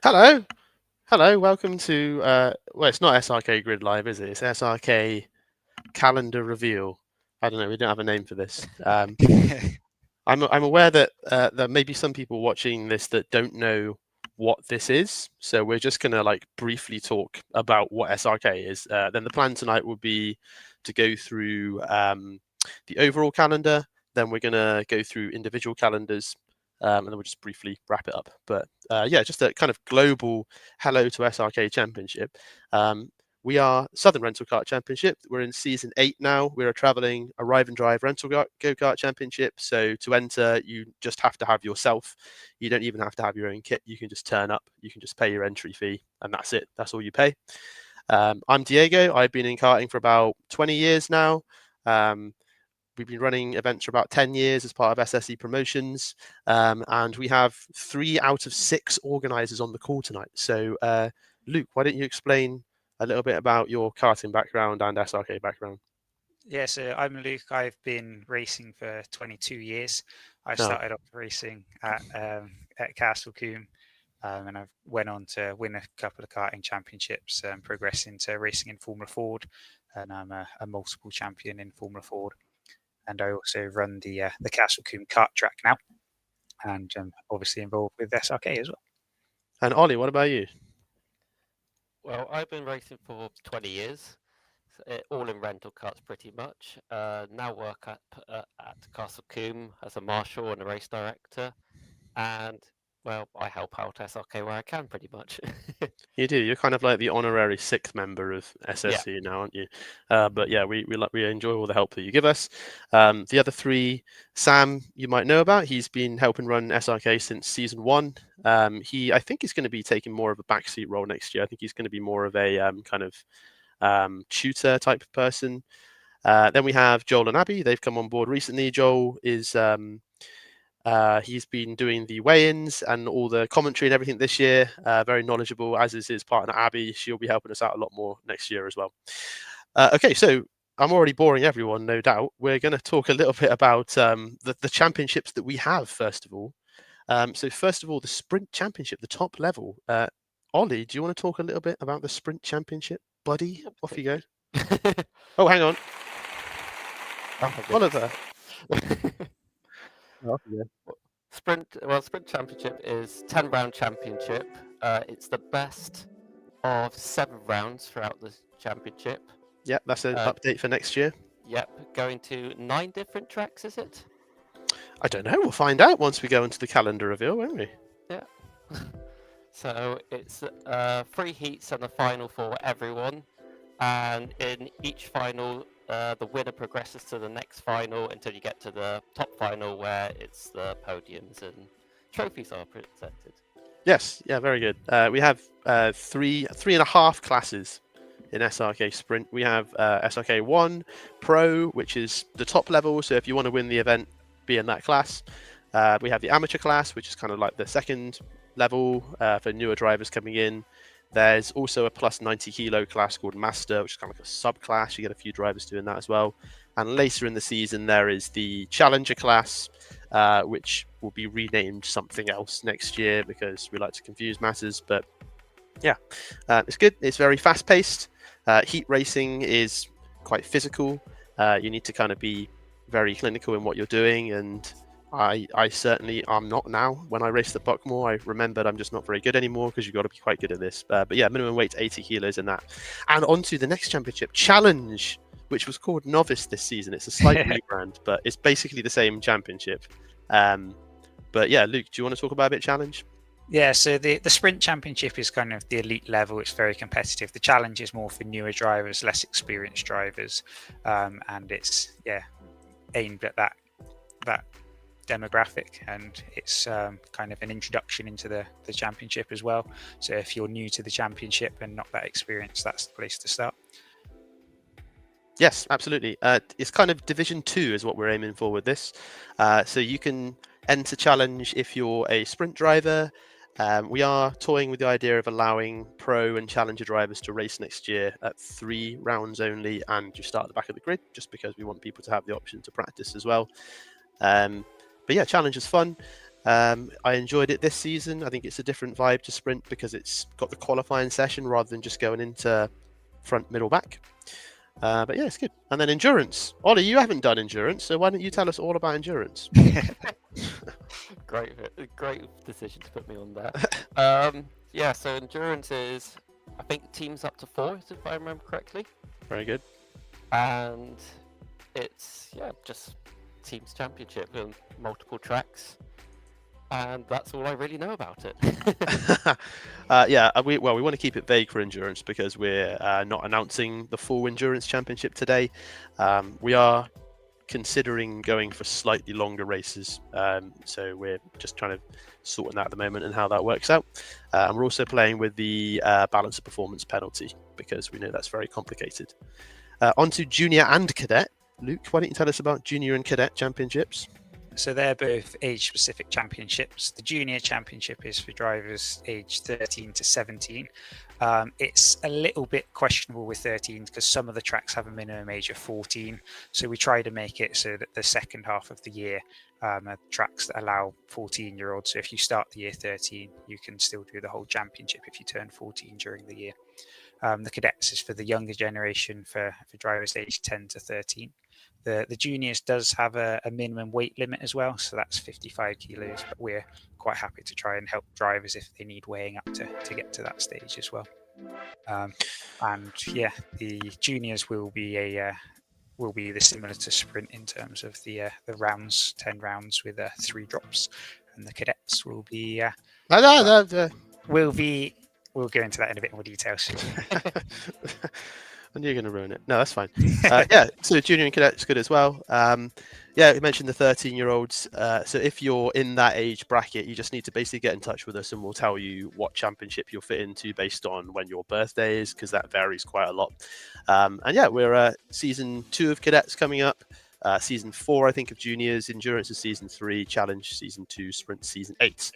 Hello, hello. Welcome to well, it's not SRK Grid Live, is it? It's SRK Calendar Reveal. I don't know. We don't have a name for this. I'm aware that there may be some people watching this that don't know what this is, so we're just gonna like briefly talk about what SRK is. Then the plan tonight will be to go through the overall calendar. Then we're gonna go through individual calendars, and then we'll just briefly wrap it up. But yeah, just a kind of global hello to SRK Championship. We are Southern Rental Kart Championship. We're in season 8 now. We're a traveling arrive and drive rental go-kart championship. So to enter, you just have to have yourself. You don't even have to have your own kit. You can just turn up. You can just pay your entry fee, and that's it. That's all you pay. I'm Diego. I've been in karting for about 20 years now. We've been running events for about 10 years as part of SSE Promotions, and we have 3 out of 6 organisers on the call tonight. So, Luke, why don't you explain a little bit about your karting background and SRK background? Yeah, so I'm Luke. I've been racing for 22 years. I Oh, started off racing at Castle Coombe, and I've went on to win a couple of karting championships, progress into racing in Formula Ford, and I'm a multiple champion in Formula Ford. And I also run the Castle Coombe kart track now, and obviously involved with SRK as well. and Ollie, what about you? Well, I've been racing for 20 years, all in rental carts pretty much. Now work at Castle Coombe as a marshal and a race director, and well, I help out SRK where I can pretty much. You do. You're kind of like the honorary 6th member of Yeah. SSE now, aren't you? But yeah, we enjoy all the help that you give us. The other 3, Sam, you might know about. He's been helping run SRK since season 1. I think he's going to be taking more of a backseat role next year. I think he's going to be more of a kind of tutor type of person. Then we have Joel and Abby. They've come on board recently. Joel is he's been doing the weigh-ins and all the commentary and everything this year. Very knowledgeable, as is his partner Abby. She'll be helping us out a lot more next year as well. Okay, so I'm already boring everyone, no doubt. We're going to talk a little bit about the championships that we have, first of all. So first of all, the Sprint Championship, the top level. Ollie, do you want to talk a little bit about the Sprint Championship, buddy? Off you go. Oh, hang on. Oliver. Off you go. Sprint Championship is 10-round championship. It's the best of 7 rounds throughout the championship. Yeah, that's an update for next year. Yep, going to 9 different tracks, is it? I don't know. We'll find out once we go into the calendar reveal, won't we? Yeah. So it's 3 heats and a final for everyone, and in each final, the winner progresses to the next final until you get to the top final, where it's the podiums and trophies are presented. Yes. Yeah. Very good. We have 3.5 classes in SRK Sprint. We have SRK 1 Pro, which is the top level. So if you want to win the event, be in that class. We have the amateur class, which is kind of like the second level for newer drivers coming in. There's also a plus 90 kilo class called Master, which is kind of like a subclass. You get a few drivers doing that as well. And later in the season, there is the Challenger class, which will be renamed something else next year because we like to confuse matters. But yeah, it's good. It's very fast paced. Heat racing is quite physical. You need to kind of be very clinical in what you're doing, and I certainly am not now. When I raced at Buckmore, I remembered I'm just not very good anymore because you've got to be quite good at this. But yeah, minimum weight's 80 kilos in that. And on to the next championship, Challenge, which was called Novice this season. It's a slight rebrand, but it's basically the same championship. But yeah, Luke, do you want to talk about a bit Challenge? Yeah, so the Sprint Championship is kind of the elite level. It's very competitive. The Challenge is more for newer drivers, less experienced drivers, and it's aimed at that demographic, and it's kind of an introduction into the championship as well. So if you're new to the championship and not that experienced, that's the place to start. Yes, absolutely. It's kind of Division 2 is what we're aiming for with this. So you can enter Challenge if you're a sprint driver. We are toying with the idea of allowing pro and challenger drivers to race next year at 3 rounds only, and just start at the back of the grid, just because we want people to have the option to practice as well. But yeah, Challenge is fun. I enjoyed it this season. I think it's a different vibe to sprint because it's got the qualifying session rather than just going into front, middle, back. But yeah, it's good. And then endurance. Ollie, you haven't done endurance, so why don't you tell us all about endurance? Great decision to put me on there. Yeah, so endurance is, I think, teams up to 4, if I remember correctly. Very good. And it's, just teams championship and multiple tracks. And that's all I really know about it. We want to keep it vague for endurance because we're not announcing the full endurance championship today. We are considering going for slightly longer races, so we're just trying to sorting that at the moment and how that works out. And we're also playing with the balance of performance penalty because we know that's very complicated. On to junior and cadet. Luke, why don't you tell us about junior and cadet championships? So they're both age-specific championships. The junior championship is for drivers aged 13 to 17. It's a little bit questionable with 13 because some of the tracks have a minimum age of 14. So we try to make it so that the second half of the year are tracks that allow 14-year-olds. So if you start the year 13, you can still do the whole championship if you turn 14 during the year. The cadets is for the younger generation for drivers aged 10 to 13. The juniors does have a minimum weight limit as well, so that's 55 kilos, but we're quite happy to try and help drivers if they need weighing up to get to that stage as well. The juniors will be similar to sprint in terms of the rounds, 10 rounds with 3 drops, and the cadets will be we'll go into that in a bit more detail soon. And you're going to ruin it. No, that's fine. So junior and cadet's good as well. You mentioned the 13-year-olds. So if you're in that age bracket, you just need to basically get in touch with us and we'll tell you what championship you'll fit into based on when your birthday is, because that varies quite a lot. We're season 2 of cadets coming up. Season 4, I think, of juniors. Endurance is season 3. Challenge season 2. Sprint season 8.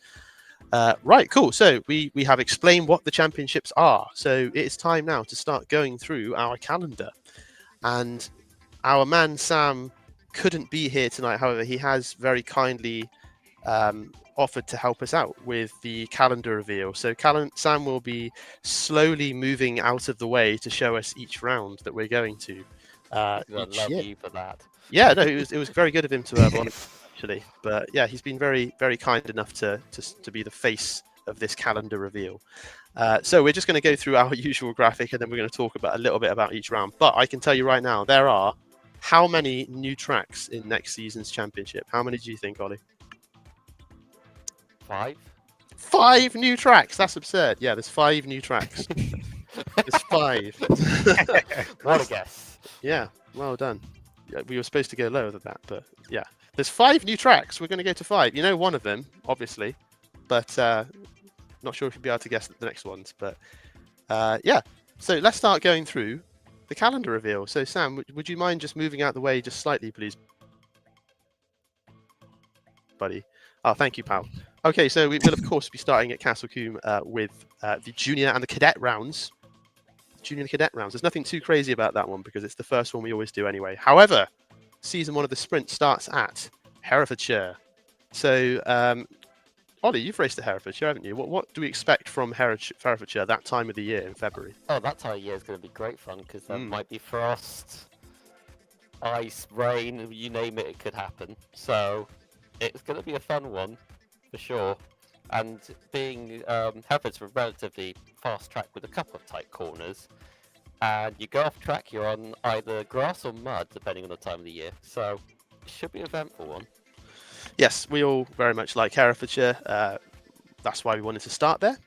Right, cool. So we have explained what the championships are. So it's time now to start going through our calendar. And our man Sam couldn't be here tonight. However, he has very kindly offered to help us out with the calendar reveal. So Sam will be slowly moving out of the way to show us each round that we're going to. I love you for that. Yeah, no, it was very good of him to actually, but yeah, he's been very, very kind enough to be the face of this calendar reveal. So we're just going to go through our usual graphic and then we're going to talk about a little bit about each round. But I can tell you right now, there are how many new tracks in next season's championship? How many do you think, Ollie? 5. 5 new tracks. That's absurd. Yeah, there's 5 new tracks. There's 5. What a guess. Yeah, well done. We were supposed to go lower than that, but yeah. There's 5 new tracks. We're going to go to 5. You know one of them, obviously, but not sure if you'll be able to guess the next ones. But so let's start going through the calendar reveal. So Sam, would you mind just moving out the way just slightly, please, buddy? Oh, thank you, pal. Okay, so we will of course be starting at Castle Combe with the junior and the cadet rounds. Junior and cadet rounds. There's nothing too crazy about that one because it's the first one we always do anyway. However, season 1 of the sprint starts at Herefordshire. So, Ollie, you've raced at Herefordshire, haven't you? What do we expect from Herefordshire that time of the year in February? Oh, that time of year is going to be great fun because there might be frost, ice, rain, you name it, it could happen. So it's going to be a fun one for sure. And being Hereford's a relatively fast track with a couple of tight corners. And you go off track, you're on either grass or mud, depending on the time of the year. So it should be an eventful one. Yes, we all very much like Herefordshire. That's why we wanted to start there.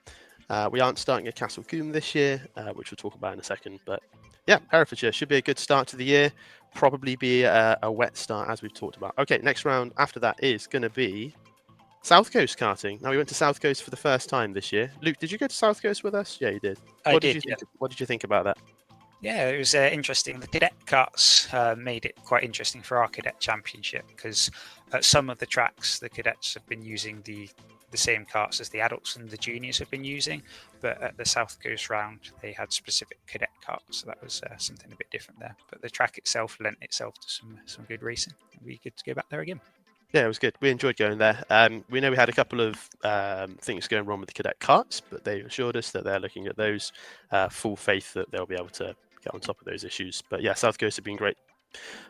We aren't starting at Castle Combe this year, which we'll talk about in a second. But yeah, Herefordshire should be a good start to the year. Probably be a wet start, as we've talked about. Okay, next round after that is going to be South Coast karting. Now, we went to South Coast for the first time this year. Luke, did you go to South Coast with us? Yeah, you did. What did you think about that? Yeah, it was interesting. The cadet karts made it quite interesting for our cadet championship because at some of the tracks, the cadets have been using the same karts as the adults and the juniors have been using. But at the South Coast round, they had specific cadet karts. So that was something a bit different there. But the track itself lent itself to some good racing. It'd be good to go back there again. Yeah, it was good. We enjoyed going there. We know we had a couple of things going wrong with the cadet carts, but they assured us that they're looking at those. Full faith that they'll be able to get on top of those issues. But yeah, South Coast have been great.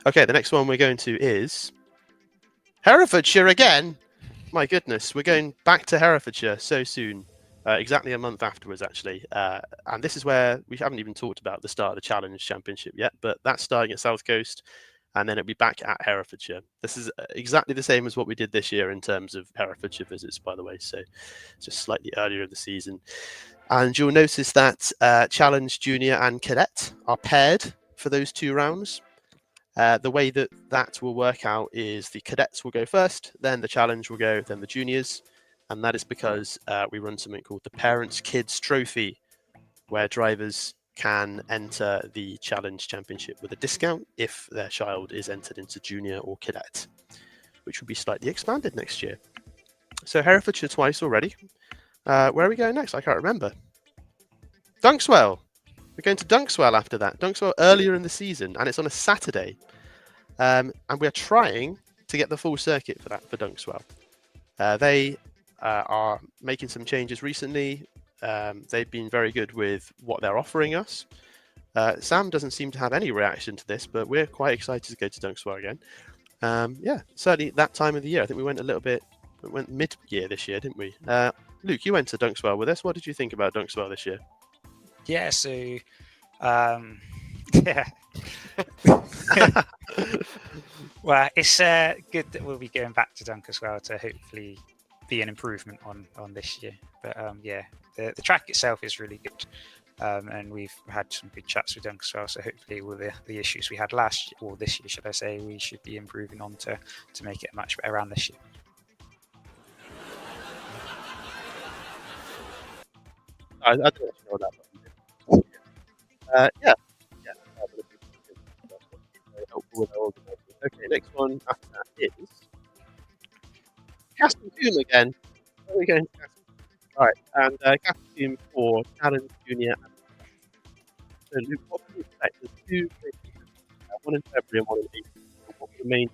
Okay, the next one we're going to is Herefordshire again. My goodness, we're going back to Herefordshire so soon. Exactly a month afterwards, actually. And this is where we haven't even talked about the start of the Challenge Championship yet, but that's starting at South Coast, and then it'll be back at Herefordshire. This is exactly the same as what we did this year in terms of Herefordshire visits, by the way, so just slightly earlier in the season. And you'll notice that Challenge Junior and Cadet are paired for those 2 rounds. The way that will work out is the cadets will go first, then the challenge will go, then the juniors. And that is because we run something called the Parents Kids Trophy, where drivers can enter the Challenge Championship with a discount if their child is entered into junior or cadet, which will be slightly expanded next year. So Herefordshire twice already. Where are we going next? I can't remember. Dunkswell. We're going to Dunkswell after that. Dunkswell earlier in the season, and it's on a Saturday. And we're trying to get the full circuit for that for Dunkswell. They are making some changes recently. They've been very good with what they're offering us. Sam doesn't seem to have any reaction to this, but we're quite excited to go to Dunkswell again. Yeah, certainly that time of the year. I think we went mid-year this year, didn't we? Luke, you went to Dunkswell with us. What did you think about Dunkswell this year? Yeah, so yeah. Well, it's good that we'll be going back to Dunk as well to hopefully be an improvement on this year. But yeah, the track itself is really good, and we've had some good chats with Dunk as well. So hopefully, with the issues we had last year, or this year, should I say, we should be improving on to make it much better around this year. I don't actually know what that button is. Yeah. Very helpful with our organisation. Okay, next one after that is Castle Coombe again. Where are we going to Castle Coombe? All right, and Castle Coombe for Challenge Junior. So Luke, what can you expect? There's 2 races, one in February and one in April. What's the main?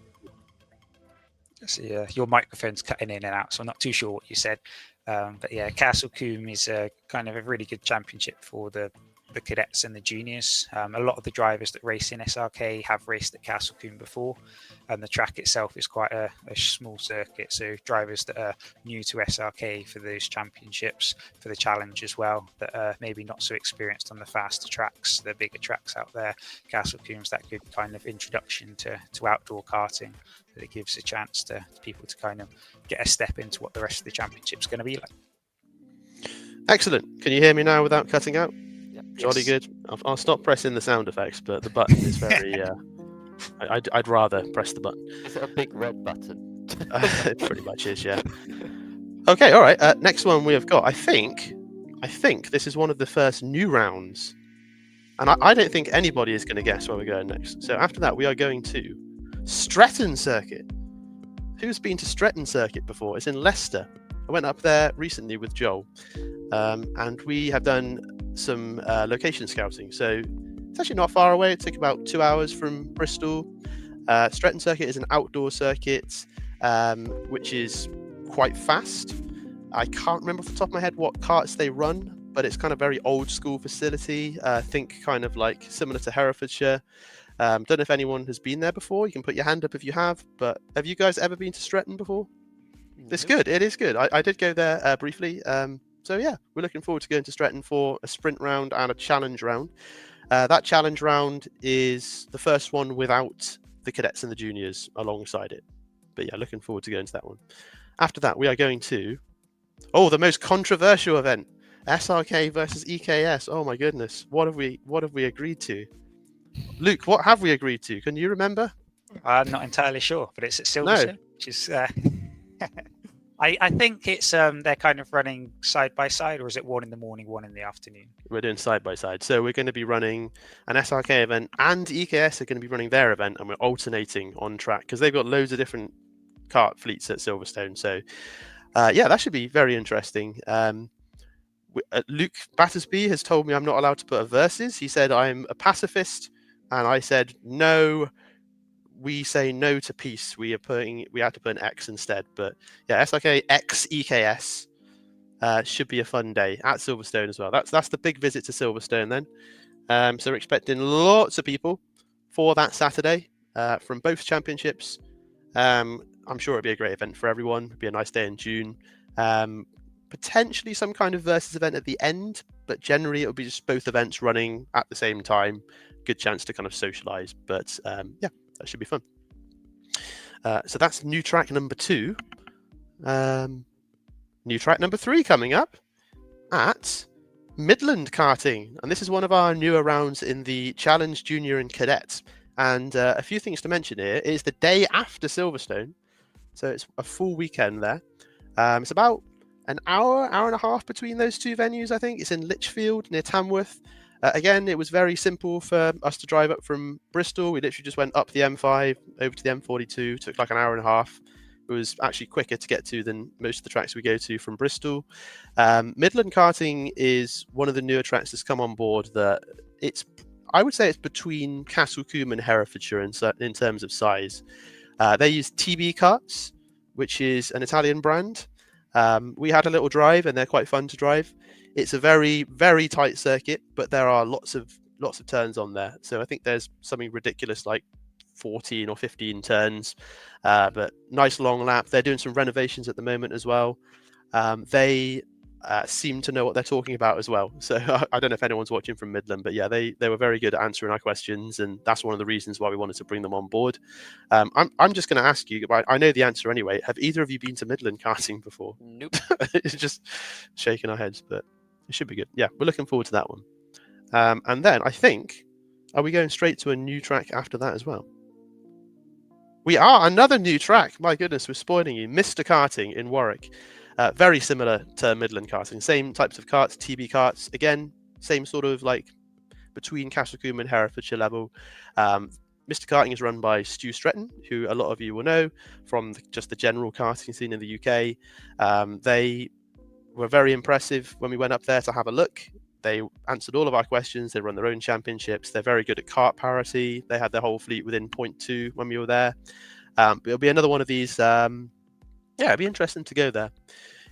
So yeah, your microphone's cutting in and out, so I'm not too sure what you said. But yeah, Castle Coombe is kind of a really good championship for the cadets and the juniors. A lot of the drivers that race in SRK have raced at Castle Coombe before, and the track itself is quite a small circuit. So drivers that are new to SRK for those championships, for the challenge as well, that are maybe not so experienced on the faster tracks, the bigger tracks out there, Castle Coombe's that good kind of introduction to outdoor karting, that it gives a chance to people to kind of get a step into what the rest of the championship's going to be like. Excellent. Can you hear me now without cutting out? Jolly Yes. good. I'll stop pressing the sound effects, but the button is very. I'd rather press the button. Is it a big red button? It pretty much is, yeah. Okay, all right. Next one we have got. I think this is one of the first new rounds, and I don't think anybody is going to guess where we're going next. So after that, we are going to Stretton Circuit. Who's been to Stretton Circuit before? It's in Leicester. I went up there recently with Joel, and we have done some location scouting. So it's actually not far away. It took about 2 hours from Bristol. Stretton Circuit is an outdoor circuit, which is quite fast. I can't remember off the top of my head what karts they run, but it's kind of very old school facility. Think kind of like similar to Herefordshire. Don't know if anyone has been there before. You can put your hand up if you have, but have you guys ever been to Stretton before? It's good. It is good. I did go there briefly. So yeah, we're looking forward to going to Stretton for a sprint round and a challenge round. That challenge round is the first one without the cadets and the juniors alongside it. But yeah, looking forward to going to that one. After that, we are going to the most controversial event, SRK versus EKS. Oh my goodness, what have we agreed to? Luke, what have we agreed to? Can you remember? I'm not entirely sure, but it's at Silverstone, which is. I think it's they're kind of running side by side, or is it one in the morning, one in the afternoon? We're doing side by side. So we're going to be running an SRK event, and EKS are going to be running their event, and we're alternating on track because they've got loads of different kart fleets at Silverstone. So yeah, that should be very interesting. Luke Battersby has told me I'm not allowed to put a versus. He said I'm a pacifist, and I said no. we say no to peace. We had to put an X instead. But yeah, SRK X EKS should be a fun day at Silverstone as well. That's the big visit to Silverstone then. So we're expecting lots of people for that Saturday from both championships. I'm sure it'll be a great event for everyone. It'll be a nice day in June. Potentially some kind of versus event at the end, but generally it'll be just both events running at the same time. Good chance to kind of socialize, but yeah, that should be fun. So that's new track number 2. New track number 3 coming up at Midland Karting, and this is one of our newer rounds in the Challenge Junior and Cadet. And a few things to mention here is the day after Silverstone, so it's a full weekend there. It's about an hour and a half between those two venues, I think. It's in Lichfield near Tamworth. Again, it was very simple for us to drive up from Bristol. We literally just went up the M5 over to the M42, took like an hour and a half. It was actually quicker to get to than most of the tracks we go to from Bristol. Midland Karting is one of the newer tracks that's come on board. I would say it's between Castle Combe and Herefordshire in terms of size. They use TB karts, which is an Italian brand. We had a little drive, and they're quite fun to drive. It's a very, very tight circuit, but there are lots of turns on there. So I think there's something ridiculous like 14 or 15 turns, but nice long lap. They're doing some renovations at the moment as well. They seem to know what they're talking about as well. So I don't know if anyone's watching from Midland, but yeah, they were very good at answering our questions, and that's one of the reasons why we wanted to bring them on board. I'm just going to ask you, I know the answer anyway. Have either of you been to Midland karting before? Nope. It's just shaking our heads, but it should be good. Yeah, we're looking forward to that one. And then I think, are we going straight to a new track after that as well? We are. Another new track. My goodness, we're spoiling you. Mr. Karting in Warwick. Very similar to Midland Karting. Same types of karts, TB karts. Again, same sort of like between Castle Combe and Herefordshire level. Mr. Karting is run by Stu Stretton, who a lot of you will know from just the general karting scene in the UK. They were very impressive when we went up there to have a look. They answered all of our questions. They run their own championships. They're very good at kart parity. They had their whole fleet within 0.2 when we were there. But it'll be another one of these. Yeah, it'll be interesting to go there.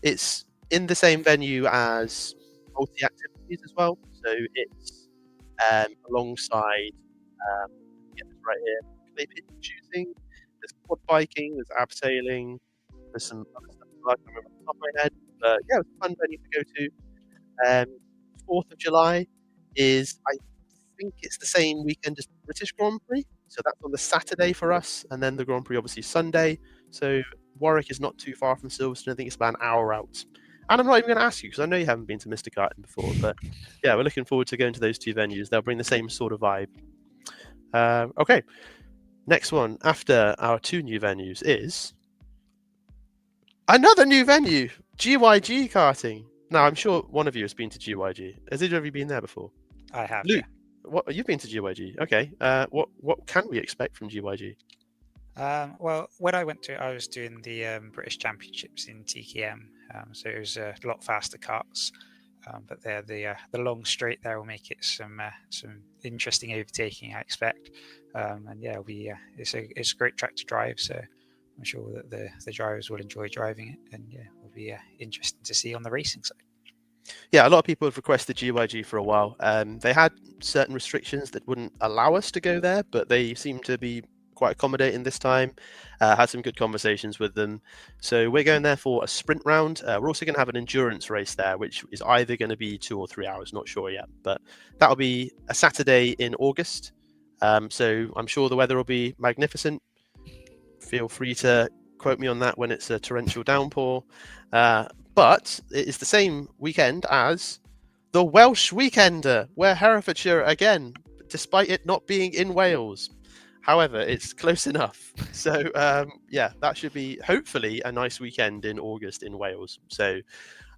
It's in the same venue as multi-activities as well. So it's alongside, get this right here, clay pigeon shooting. There's quad biking. There's abseiling. There's some other stuff I can't remember off the top of my head. But yeah, it's a fun venue to go to. 4th of July is, I think it's the same weekend as British Grand Prix. So that's on the Saturday for us. And then the Grand Prix, obviously, Sunday. So Warwick is not too far from Silverstone. I think it's about an hour out. And I'm not even going to ask you, because I know you haven't been to Mr. Karting before. But yeah, we're looking forward to going to those two venues. They'll bring the same sort of vibe. Okay. Next one after our two new venues is another new venue, GYG Karting. Now, I'm sure one of you has been to GYG. Has either of you been there before? I have. Luke, Yeah. what you've been to GYG? Okay. What can we expect from GYG? Well, when I went to, I was doing the British Championships in TKM, so it was a lot faster karts. But there, the long straight there will make it some interesting overtaking, I expect. And yeah, it'll be it's a great track to drive. So I'm sure that the drivers will enjoy driving it, and yeah, it will be interesting to see on the racing side. Yeah, a lot of people have requested GYG for a while. They had certain restrictions that wouldn't allow us to go there, but they seem to be quite accommodating this time. Had some good conversations with them. So we're going there for a sprint round. We're also going to have an endurance race there, which is either going to be 2 or 3 hours, not sure yet. But that'll be a Saturday in August. So I'm sure the weather will be magnificent. Feel free to quote me on that when it's a torrential downpour. But it is the same weekend as the Welsh Weekender, where Herefordshire again, despite it not being in Wales. However, it's close enough. So yeah, that should be hopefully a nice weekend in August in Wales. So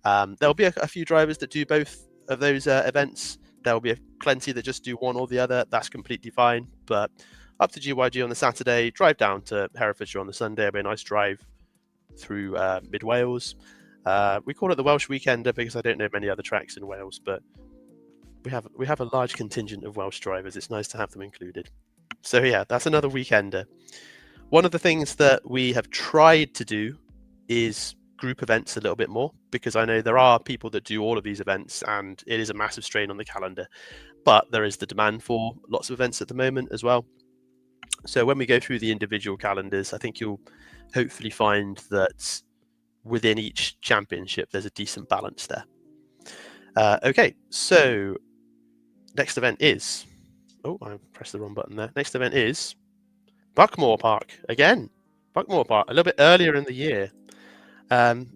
there'll be a few drivers that do both of those events. There'll be plenty that just do one or the other. That's completely fine. But up to GYG on the Saturday, drive down to Herefordshire on the Sunday. It'll be a nice drive through mid Wales. We call it the Welsh Weekender because I don't know many other tracks in Wales, but we have a large contingent of Welsh drivers. It's nice to have them included. So yeah, that's another weekender. One of the things that we have tried to do is group events a little bit more, because I know there are people that do all of these events and it is a massive strain on the calendar, but there is the demand for lots of events at the moment as well. So when we go through the individual calendars, I think you'll hopefully find that within each championship there's a decent balance there. Okay, so next event is, oh, I pressed the wrong button there. Next event is Buckmore Park again. Buckmore Park, a little bit earlier in the year.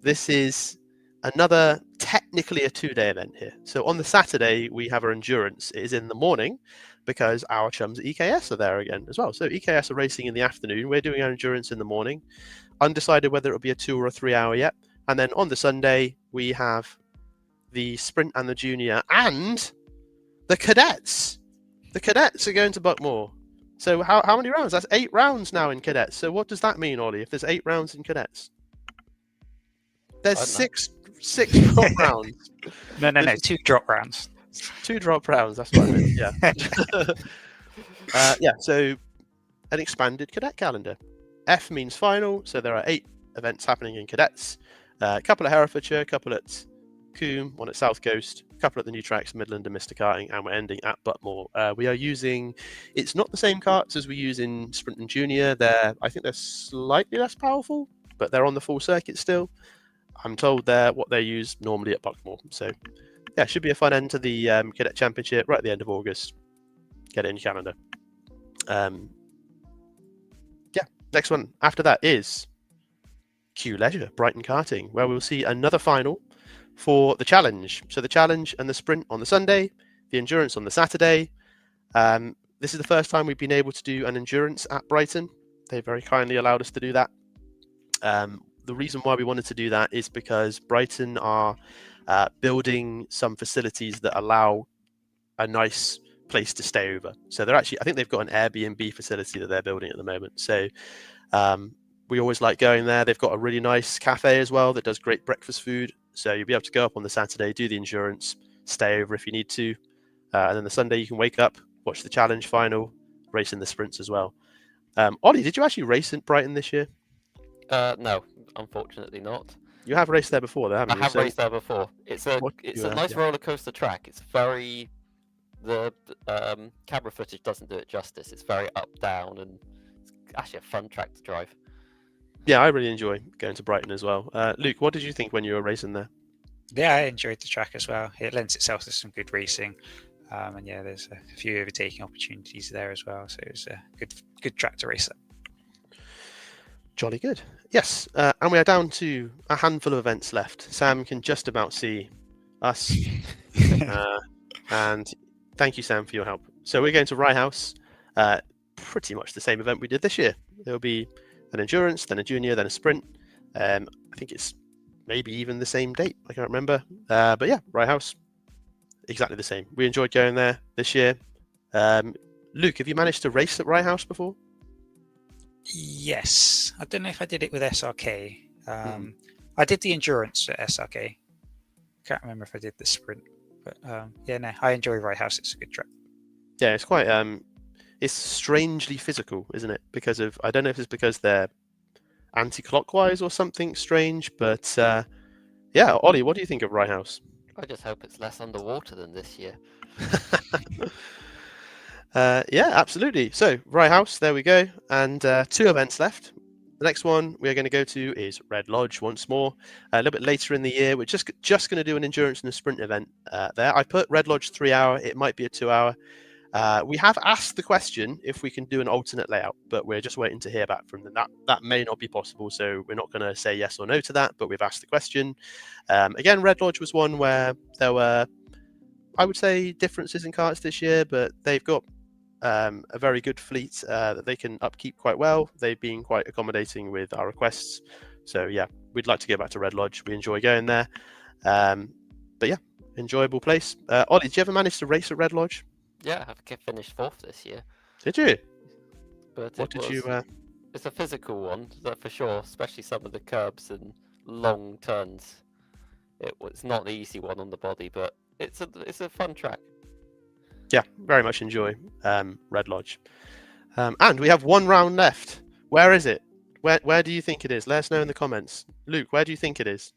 This is another technically a 2-day event here. So on the Saturday we have our endurance. It is in the morning because our chums at EKS are there again as well. So EKS are racing in the afternoon. We're doing our endurance in the morning. Undecided whether it'll be a 2 or a 3 hour yet. And then on the Sunday we have the sprint and the junior and the cadets. The cadets are going to Buckmore. So how many rounds? That's 8 rounds now in cadets. So what does that mean, Ollie, if there's 8 rounds in cadets? There's six drop rounds. No, 2 drop rounds. 2 drop rounds, that's what I meant, yeah. Yeah, so an expanded cadet calendar. F means final, so there are 8 events happening in cadets. A couple at Herefordshire, a couple at Coombe, one at South Coast, a couple at the new tracks, Midland and Mr. Karting, and we're ending at Buckmore. We are using, it's not the same karts as we use in Sprint and Junior. I think they're slightly less powerful, but they're on the full circuit still. I'm told they're what they use normally at Buckmore. So yeah, should be a fun end to the Cadet Championship right at the end of August. Get it in your calendar. Yeah, next one after that is Q Leisure, Brighton Karting, where we'll see another final for the challenge. So the challenge and the sprint on the Sunday, the endurance on the Saturday. This is the first time we've been able to do an endurance at Brighton. They very kindly allowed us to do that. The reason why we wanted to do that is because Brighton are building some facilities that allow a nice place to stay over. So they're actually, I think they've got an Airbnb facility that they're building at the moment. So we always like going there. They've got a really nice cafe as well that does great breakfast food. So you'll be able to go up on the Saturday, do the endurance, stay over if you need to. And then the Sunday you can wake up, watch the challenge final, race in the sprints as well. Ollie, did you actually race in Brighton this year? No, unfortunately not. You have raced there before, though, haven't you? I have raced there before. It's a nice roller coaster track. It's very, the camera footage doesn't do it justice. It's very up down and it's actually a fun track to drive. Yeah, I really enjoy going to Brighton as well. Luke, what did you think when you were racing there? Yeah, I enjoyed the track as well. It lends itself to some good racing. And yeah, there's a few overtaking opportunities there as well. So it was a good track to race at. Jolly good. Yes, and we are down to a handful of events left. Sam can just about see us. And thank you, Sam, for your help. So we're going to Rye House. Pretty much the same event we did this year. There'll be an endurance, then a junior, then a sprint. I think it's maybe even the same date. I can't remember. But yeah, Rye House, exactly the same. We enjoyed going there this year. Luke, have you managed to race at Rye House before? Yes. I don't know if I did it with SRK. I did the endurance at SRK. Can't remember if I did the sprint. But yeah, no, I enjoy Rye House. It's a good track. Yeah, it's quite... it's strangely physical, isn't it? Because of, I don't know if it's because they're anti-clockwise or something strange, but yeah, Ollie, what do you think of Rye House? I just hope it's less underwater than this year. Yeah, absolutely. So Rye House, there we go, and 2 events left. The next one we're going to go to is Red Lodge once more. A little bit later in the year, we're just going to do an endurance and a sprint event there. I put Red Lodge 3 hour. It might be a 2 hour. We have asked the question if we can do an alternate layout, but we're just waiting to hear back from them. That may not be possible, so we're not going to say yes or no to that, but we've asked the question. Again, Red Lodge was one where there were, I would say, differences in karts this year, but they've got a very good fleet that they can upkeep quite well. They've been quite accommodating with our requests. So yeah, we'd like to go back to Red Lodge. We enjoy going there. But yeah, enjoyable place. Ollie, did you ever manage to race at Red Lodge? Yeah, I've finished 4th this year. Did you? But what did you? It's a physical one, for sure. Especially some of the curbs and long turns. It's not the easy one on the body, but it's a fun track. Yeah, very much enjoy Red Lodge. And we have one round left. Where is it? Where do you think it is? Let us know in the comments. Luke, where do you think it is?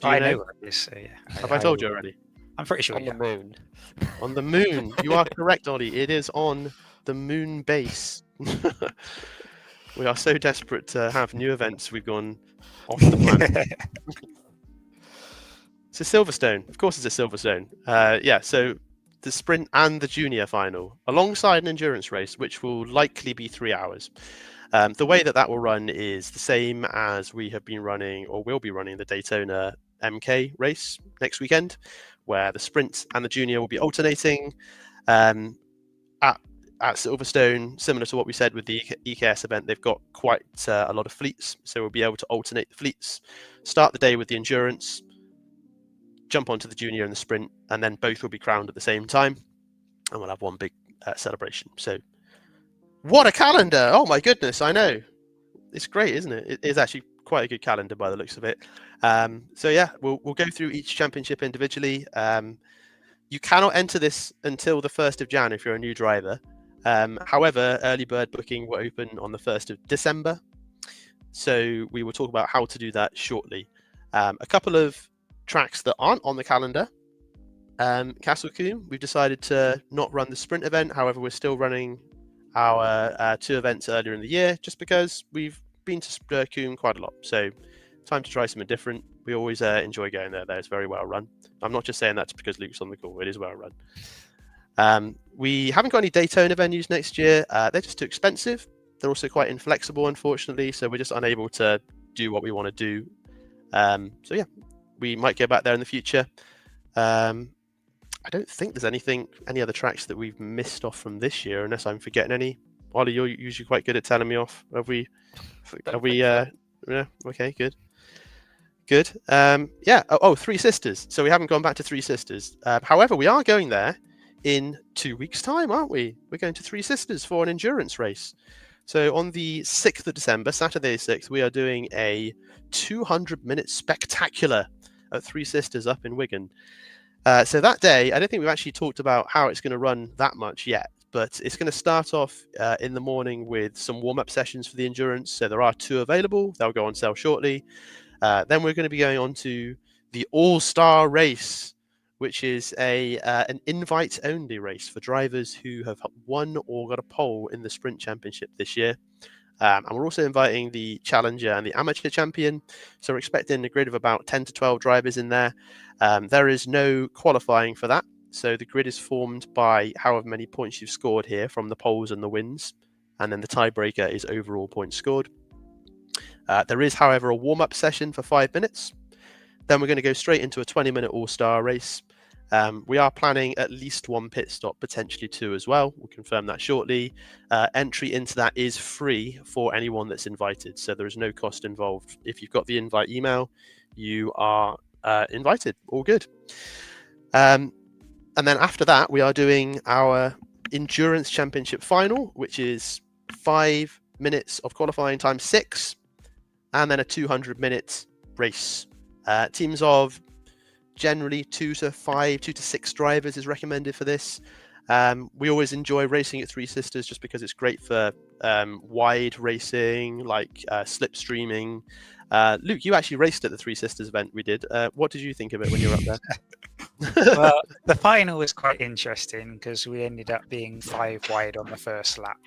Do you I know where it is. So yeah, Have I told you already? I'm pretty sure On the moon. On the moon. You are correct, Ollie. It is on the moon base. We are so desperate to have new events. We've gone off the planet. It's a Silverstone. Of course, it's a Silverstone. Yeah. So the sprint and the junior final, alongside an endurance race, which will likely be 3 hours. The way that will run is the same as we have been running, or will be running, the Daytona MK race next weekend, where the sprint and the junior will be alternating. At Silverstone, similar to what we said with the EKS event, they've got quite a lot of fleets, so we'll be able to alternate the fleets, start the day with the endurance, jump onto the junior and the sprint, and then both will be crowned at the same time, and we'll have one big celebration. So what a calendar! Oh my goodness, I know. It's great, isn't it? It is actually quite a good calendar by the looks of it. So yeah, we'll go through each championship individually. You cannot enter this until the 1st of Jan if you're a new driver. However, early bird booking will open on the 1st of December. So we will talk about how to do that shortly. A couple of tracks that aren't on the calendar. Castle Combe, we've decided to not run the sprint event. However, we're still running our 2 events earlier in the year, just because we've been to Combe quite a lot. So time to try something different. We always enjoy going there. It's very well run. I'm not just saying that because Luke's on the call. It is well run. We haven't got any Daytona venues next year. They're just too expensive. They're also quite inflexible, unfortunately. So we're just unable to do what we want to do. So yeah, we might go back there in the future. I don't think there's any other tracks that we've missed off from this year, unless I'm forgetting any. Ollie, you're usually quite good at telling me off. Have we? Yeah. Okay. Good. Yeah. Three Sisters. So we haven't gone back to Three Sisters. However, we are going there in 2 weeks' time, aren't we? We're going to Three Sisters for an endurance race. So on the 6th of December, Saturday 6th, we are doing a 200-minute spectacular at Three Sisters up in Wigan. So that day, I don't think we've actually talked about how it's going to run that much yet, but it's going to start off in the morning with some warm-up sessions for the endurance. So there are 2 available. They'll go on sale shortly. Then we're going to be going on to the All-Star Race, which is an invite-only race for drivers who have won or got a pole in the Sprint Championship this year. And we're also inviting the Challenger and the Amateur Champion. So we're expecting a grid of about 10 to 12 drivers in there. There is no qualifying for that. So the grid is formed by however many points you've scored here from the poles and the wins. And then the tiebreaker is overall points scored. There is, however, a warm-up session for 5 minutes. Then we're going to go straight into a 20-minute all-star race. We are planning at least 1 pit stop, potentially 2 as well. We'll confirm that shortly. Entry into that is free for anyone that's invited, so there is no cost involved. If you've got the invite email, you are invited. All good. And then after that, we are doing our Endurance Championship final, which is 5 minutes of qualifying time 6, and then a 200-minute race. Teams of generally 2 to 6 drivers is recommended for this. We always enjoy racing at Three Sisters just because it's great for wide racing, like slipstreaming. Luke, you actually raced at the Three Sisters event we did. What did you think of it when you were up there? Well, the final was quite interesting because we ended up being 5 wide on the first lap,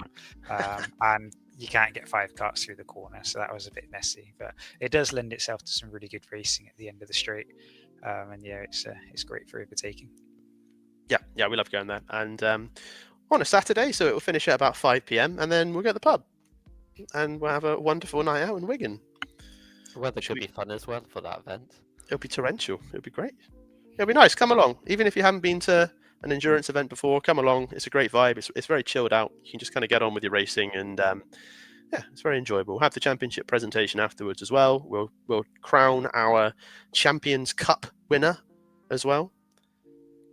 and you can't get 5 carts through the corner, so that was a bit messy. But it does lend itself to some really good racing at the end of the straight, and yeah, it's great for overtaking. Yeah, we love going there, and on a Saturday, so it will finish at about 5 p.m. and then we'll go to the pub, and we'll have a wonderful night out in Wigan. The weather should be fun as well for that event. It'll be torrential. It'll be great. It'll be nice. Come along. Even if you haven't been to an endurance event before, come along. It's a great vibe. It's very chilled out. You can just kind of get on with your racing, and yeah, it's very enjoyable. We'll have the championship presentation afterwards as well. We'll crown our Champions Cup winner as well.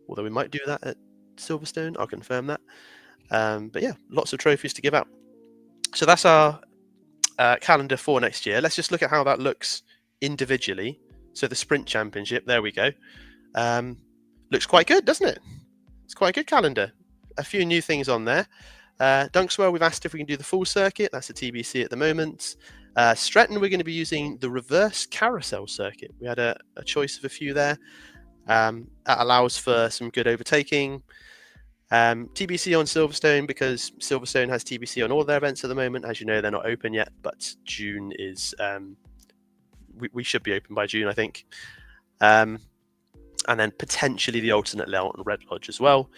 Although we might do that at Silverstone, I'll confirm that. But yeah, lots of trophies to give out. So that's our calendar for next year. Let's just look at how that looks individually. So the Sprint Championship, there we go. Looks quite good, doesn't it? It's quite a good calendar. A few new things on there. Dunkswell, we've asked if we can do the full circuit. That's a TBC at the moment. Stretton, we're going to be using the reverse carousel circuit. We had a choice of a few there. That allows for some good overtaking. TBC on Silverstone, because Silverstone has TBC on all their events at the moment. As you know, they're not open yet, but June is... we should be open by June, I think. And then potentially the alternate layout on Red Lodge as well.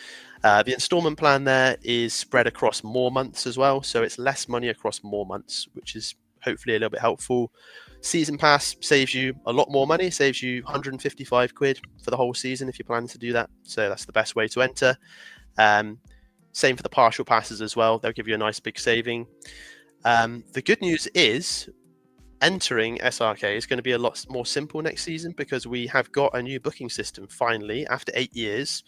The installment plan there is spread across more months as well, so it's less money across more months, which is hopefully a little bit helpful. Season pass saves you a lot more money, saves you 155 quid for the whole season if you're planning to do that, so that's the best way to enter. Same for the partial passes as well, they'll give you a nice big saving. The good news is entering SRK is going to be a lot more simple next season, because we have got a new booking system finally after 8 years.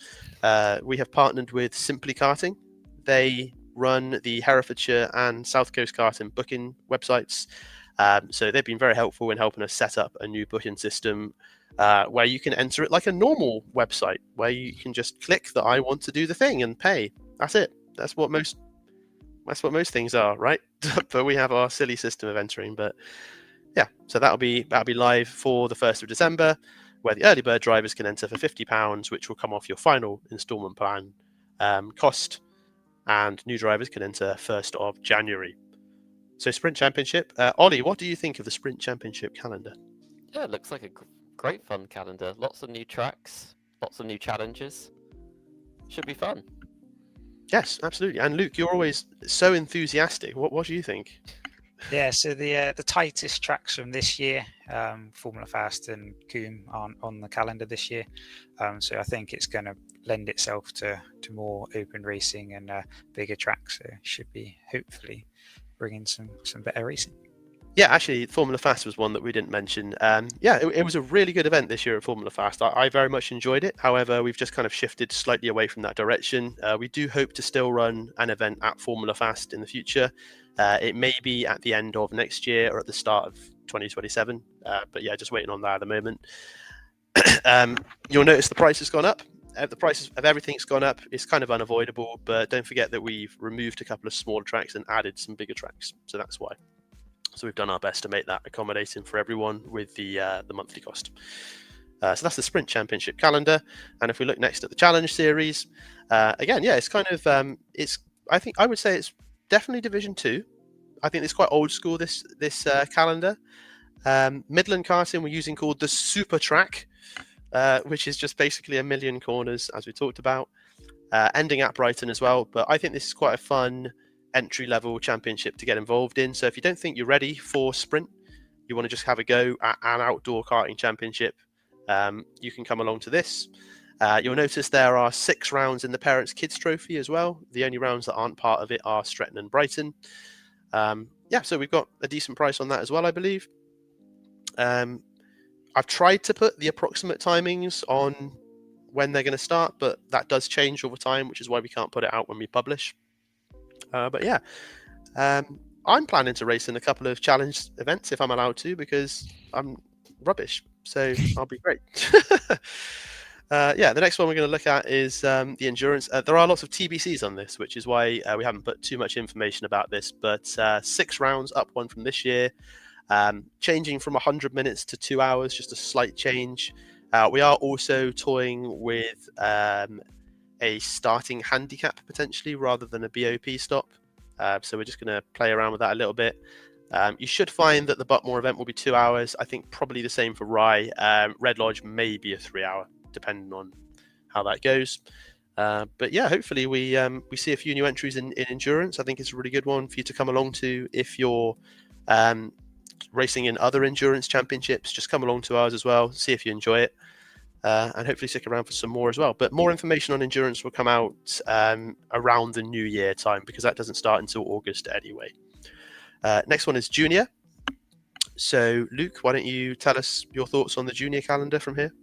We have partnered with Simply Karting. They run the Herefordshire and South Coast Karting booking websites. So they've been very helpful in helping us set up a new booking system where you can enter it like a normal website, where you can just click that I want to do the thing and pay. That's it. That's what most things are, right? But we have our silly system of entering. But yeah, so that'll be live for the 1st of December, where the early bird drivers can enter for £50, which will come off your final instalment plan cost, and new drivers can enter 1st of January. So Sprint Championship. Ollie, what do you think of the Sprint Championship calendar? Yeah, it looks like a great fun calendar. Lots of new tracks, lots of new challenges. Should be fun. Yes, absolutely. And Luke, you're always so enthusiastic. What do you think? Yeah, so the tightest tracks from this year, Formula Fast and Coombe, aren't on the calendar this year. So I think it's going to lend itself to more open racing and bigger tracks. So it should be hopefully bringing some better racing. Yeah, actually, Formula Fast was one that we didn't mention. It was a really good event this year at Formula Fast. I very much enjoyed it. However, we've just kind of shifted slightly away from that direction. We do hope to still run an event at Formula Fast in the future. It may be at the end of next year or at the start of 2027. But yeah, just waiting on that at the moment. You'll notice the price has gone up. The prices of everything's gone up. It's kind of unavoidable, but don't forget that we've removed a couple of smaller tracks and added some bigger tracks. So that's why. So we've done our best to make that accommodating for everyone with the monthly cost. So that's the Sprint Championship calendar. And if we look next at the Challenge Series, again, yeah, it's kind of I would say it's definitely Division 2. I think it's quite old school, this calendar. Midland Karting we're using called the Super Track, which is just basically 1,000,000 corners, as we talked about, ending at Brighton as well. But I think this is quite a fun entry-level championship to get involved in. So if you don't think you're ready for Sprint, you want to just have a go at an outdoor karting championship, you can come along to this. You'll notice there are 6 rounds in the Parents' Kids Trophy as well. The only rounds that aren't part of it are Stretton and Brighton. So we've got a decent price on that as well, I believe. I've tried to put the approximate timings on when they're going to start, but that does change over time, which is why we can't put it out when we publish. I'm planning to race in a couple of challenge events if I'm allowed to, because I'm rubbish, so I'll be great. The next one we're going to look at is the endurance. There are lots of TBCs on this, which is why we haven't put too much information about this, but 6 rounds, up one from this year, changing from 100 minutes to 2 hours, just a slight change. We are also toying with a starting handicap potentially rather than a BOP stop. So we're just going to play around with that a little bit. You should find that the Buckmore event will be 2 hours. I think probably the same for Rye. Red Lodge may be a 3 hour, depending on how that goes. But yeah, hopefully we see a few new entries in endurance. I think it's a really good one for you to come along to if you're racing in other endurance championships. Just come along to ours as well, see if you enjoy it. And hopefully stick around for some more as well. But more information on endurance will come out around the new year time, because that doesn't start until August anyway. Next one is Junior. So Luke, why don't you tell us your thoughts on the Junior calendar from here?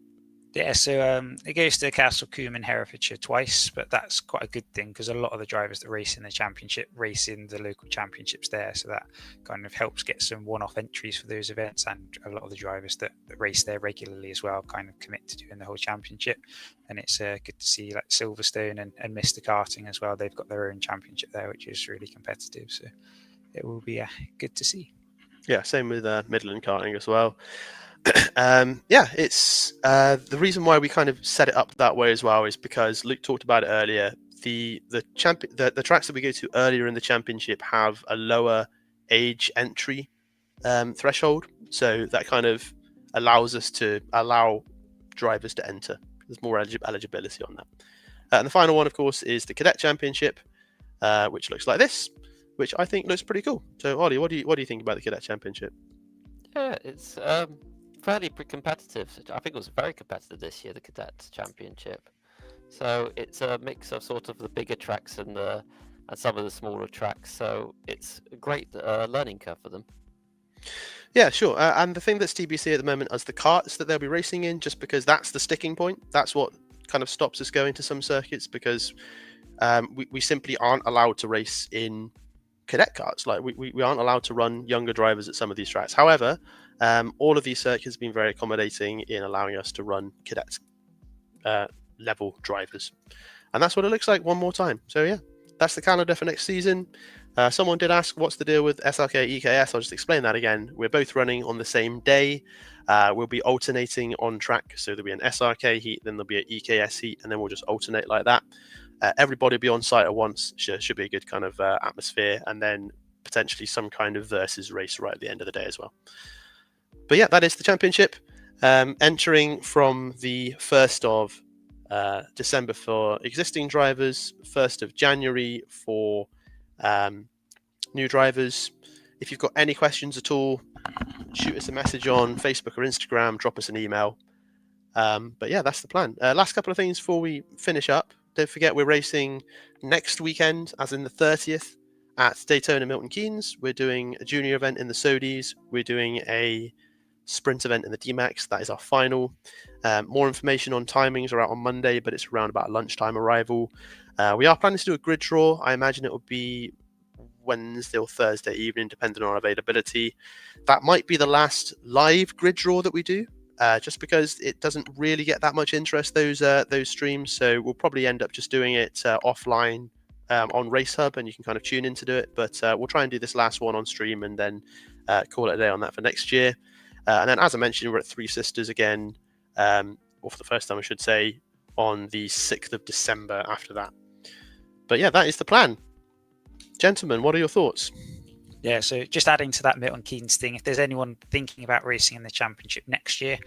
Yeah, so it goes to Castle Combe in Herefordshire twice, but that's quite a good thing because a lot of the drivers that race in the championship race in the local championships there, so that kind of helps get some one-off entries for those events, and a lot of the drivers that race there regularly as well kind of commit to doing the whole championship, and it's good to see like Silverstone and Mr. Karting as well. They've got their own championship there, which is really competitive, so it will be good to see. Yeah, same with Midland Karting as well. It's the reason why we kind of set it up that way as well is because Luke talked about it earlier. The tracks that we go to earlier in the championship have a lower age entry threshold, so that kind of allows us to allow drivers to enter. There's more eligibility on that. And the final one, of course, is the Cadet Championship, which looks like this, which I think looks pretty cool. So, Ollie, what do you think about the Cadet Championship? Yeah, it's fairly competitive. I think it was very competitive this year, the Cadets Championship. So it's a mix of sort of the bigger tracks and some of the smaller tracks. So it's a great learning curve for them. Yeah, sure. And the thing that's TBC at the moment is the karts that they'll be racing in, just because that's the sticking point. That's what kind of stops us going to some circuits, because we simply aren't allowed to race in cadet karts. Like we aren't allowed to run younger drivers at some of these tracks. However, all of these circuits have been very accommodating in allowing us to run cadet level drivers. And that's what it looks like one more time. So yeah, that's the calendar for next season. Someone did ask, what's the deal with SRK EKS? I'll just explain that again. We're both running on the same day. We'll be alternating on track. So there'll be an SRK heat, then there'll be an EKS heat, and then we'll just alternate like that. Everybody will be on site at once. Should be a good kind of atmosphere, and then potentially some kind of versus race right at the end of the day as well. But yeah, that is the championship. Entering from the 1st of December for existing drivers, 1st of January for new drivers. If you've got any questions at all, shoot us a message on Facebook or Instagram, drop us an email. But yeah, that's the plan. Last couple of things before we finish up. Don't forget, we're racing next weekend, as in the 30th, at Daytona Milton Keynes. We're doing a junior event in the Sodies. We're doing a sprint event in the D-Max. That is our final. More information on timings are out on Monday, but it's around about lunchtime arrival. We are planning to do a grid draw. I imagine it will be Wednesday or Thursday evening, depending on our availability. That might be the last live grid draw that we do. Just because it doesn't really get that much interest, those streams. So we'll probably end up just doing it offline on Race Hub, and you can kind of tune in to do it. But we'll try and do this last one on stream, and then call it a day on that for next year. And then, as I mentioned, we're at Three Sisters again, or for the first time, I should say, on the 6th of December after that. But yeah, that is the plan. Gentlemen, what are your thoughts? Yeah, so just adding to that Milton Keynes thing, if there's anyone thinking about racing in the championship next year,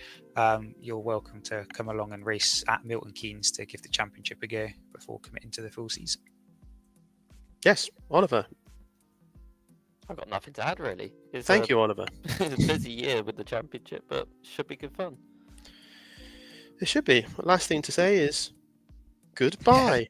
you're welcome to come along and race at Milton Keynes to give the championship a go before committing to the full season. Yes, Oliver. I've got nothing to add, really. Thank you, Oliver. It's a busy year with the championship, but should be good fun. It should be. Last thing to say is goodbye.